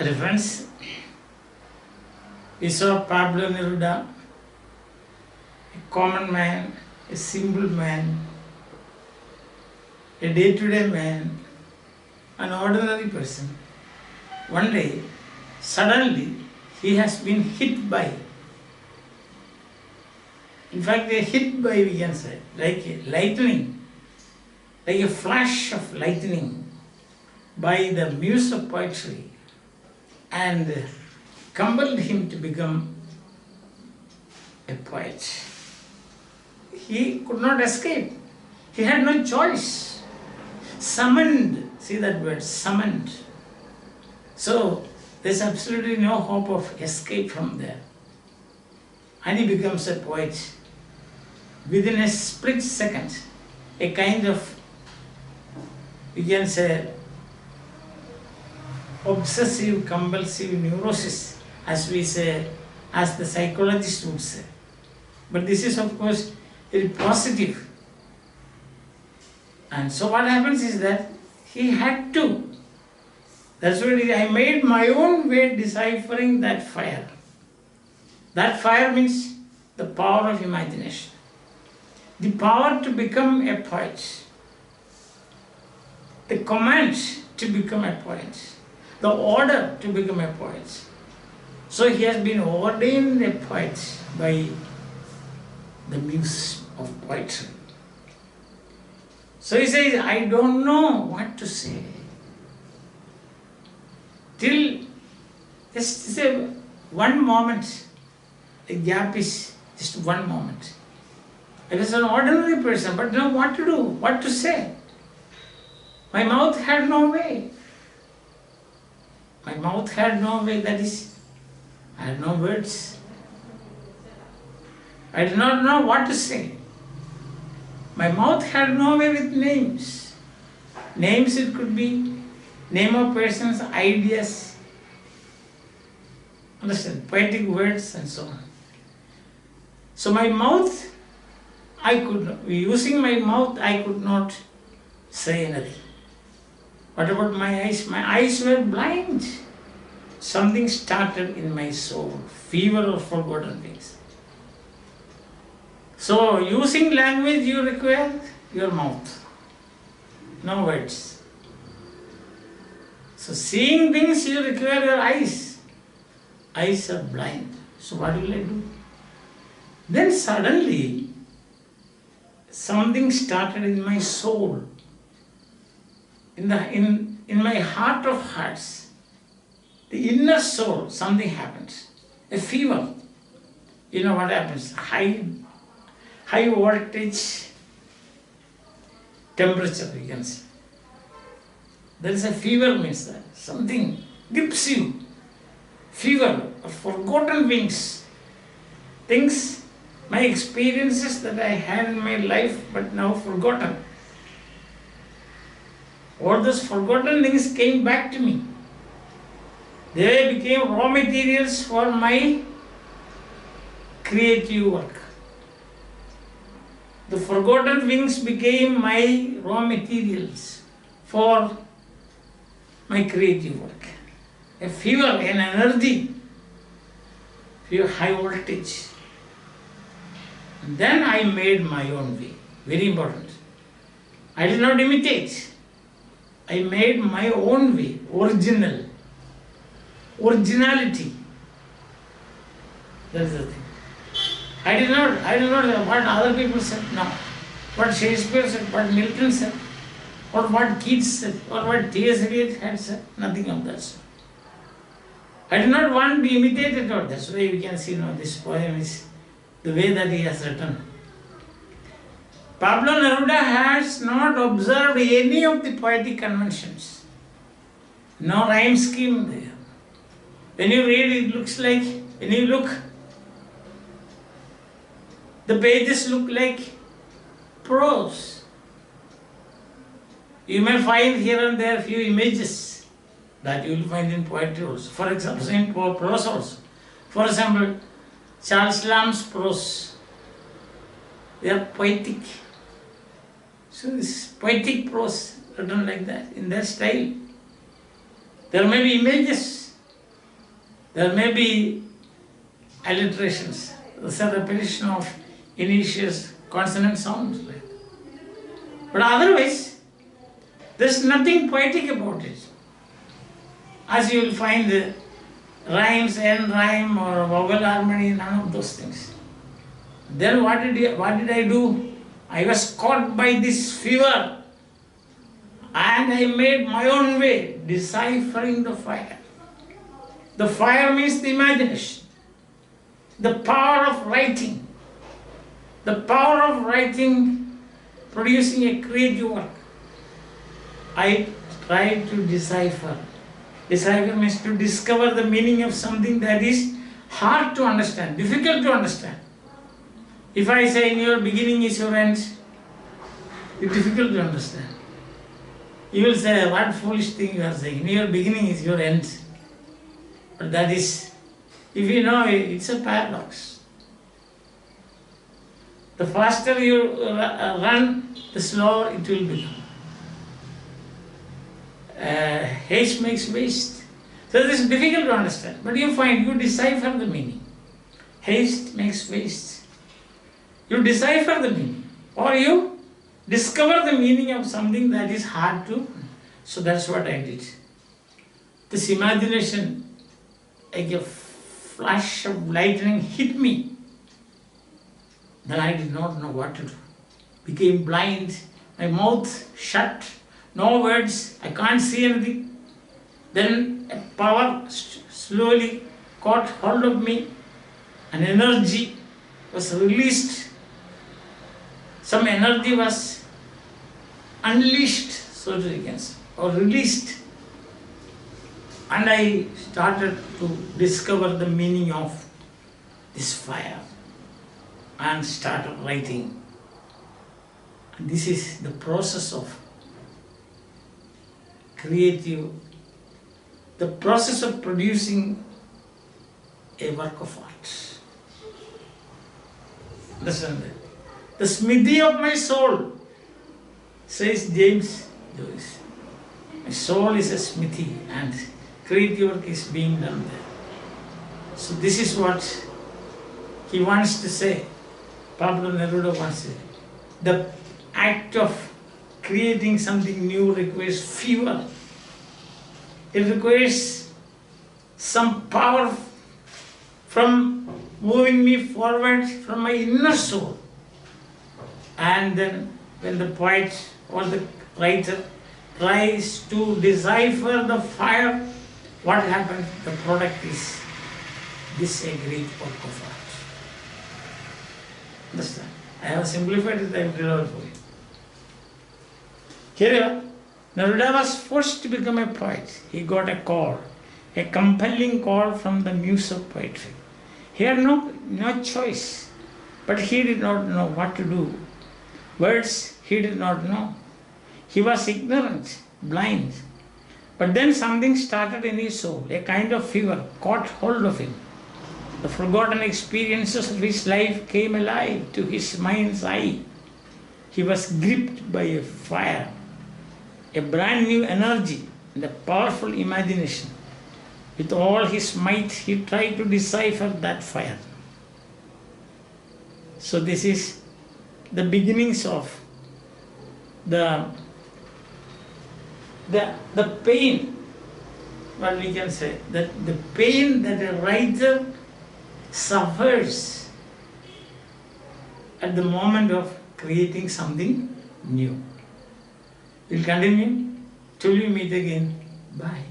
Reference, we saw Pablo Neruda, a common man, a simple man, a day-to-day man, an ordinary person. One day, suddenly, he has been hit by, in fact, a hit by, we can say, like a lightning, like a flash of lightning by the muse of poetry, and compelled him to become a poet. He could not escape. He had no choice. Summoned, see that word, summoned. So there's absolutely no hope of escape from there. And he becomes a poet. Within a split second, a kind of, we can say, obsessive compulsive neurosis, as we say, as the psychologist would say. But this is of course very positive. And so what happens is that he had to. That's what I made my own way deciphering that fire. That fire means the power of imagination. The power to become a poet. The command to become a poet. The order to become a poet. So he has been ordained a poet by the muse of poetry. So he says, I don't know what to say. Till just say one moment, the gap is just one moment. I was an ordinary person, but now what to do, what to say? My mouth had no way. My mouth had no way, that is, I had no words. I did not know what to say. My mouth had no way with names. Names it could be, name of persons, ideas, understand, poetic words and so on. So my mouth, using my mouth, I could not say anything. What about my eyes? My eyes were blind. Something started in my soul, fever of forgotten things. So using language you require your mouth, no words. So seeing things you require your eyes. Eyes are blind. So what will I do? Then suddenly something started in my soul, in my heart of hearts, the inner soul, something happens. A fever. You know what happens? High voltage temperature, you can say. There is a fever, means that something grips you. Fever of forgotten things. Things, my experiences that I had in my life but now forgotten. All those forgotten things came back to me. They became raw materials for my creative work. The forgotten things became my raw materials for my creative work. A fever, an energy, fever, high voltage. And then I made my own way. Very important. I did not imitate. I made my own way, original. Originality. That is the thing. I did not know what other people said, no. What Shakespeare said, what Milton said, or what Keats said, or what T.S. Eliot had said, nothing of that sort. I did not want to be imitated, or that's why we can see now this poem is the way that he has written. Pablo Neruda has not observed any of the poetic conventions. No rhyme scheme there. When you read, it looks like, when you look, the pages look like prose. You may find here and there a few images that you will find in poetry also. For example, in prose also. For example, Charles Lamb's prose. They are poetic. So this is poetic prose written like that, in their style. There may be images, There may be alliterations, the repetition of initials, consonant sounds. Right? But otherwise, there's nothing poetic about it. As you will find the rhymes, end rhyme or vowel harmony, none of those things. Then what did I do? I was caught by this fever and I made my own way, deciphering the fire. The fire means the imagination, the power of writing, producing a creative work. I tried to decipher. Decipher means to discover the meaning of something that is hard to understand, difficult to understand. If I say in your beginning is your end, it's difficult to understand. You will say, what foolish thing you are saying. In your beginning is your end. But that is, if you know, it's a paradox. The faster you run, the slower it will become. Haste makes waste. So this is difficult to understand. But you find, you decipher the meaning. Haste makes waste. You decipher the meaning. Or you discover the meaning of something that is hard to. So that's what I did. This imagination, like a flash of lightning, hit me. Then I did not know what to do. Became blind, my mouth shut, no words, I can't see anything. Then a power slowly caught hold of me, an energy was released. Some energy was unleashed, so to speak, or released. And I started to discover the meaning of this fire and started writing. And this is the process of creative, the process of producing a work of art. Understand that? The smithy of my soul, says James Joyce. My soul is a smithy and creative work is being done there. So this is what he wants to say. Pablo Neruda wants to say. The act of creating something new requires fever. It requires some power from moving me forward from my inner soul. And then when the poet or the writer tries to decipher the fire, what happens? The product is this a great work of art. Understand? I have simplified it, I have delivered for you. Here, Neruda was forced to become a poet. He got a call, a compelling call from the muse of poetry. He had no choice, but he did not know what to do. Words he did not know. He was ignorant, blind. But then something started in his soul, a kind of fever caught hold of him. The forgotten experiences of his life came alive to his mind's eye. He was gripped by a fire, a brand new energy and a powerful imagination. With all his might, he tried to decipher that fire. So this is the beginnings of the pain, what we can say, that the pain that a writer suffers at the moment of creating something new. We'll continue till we meet again. Bye.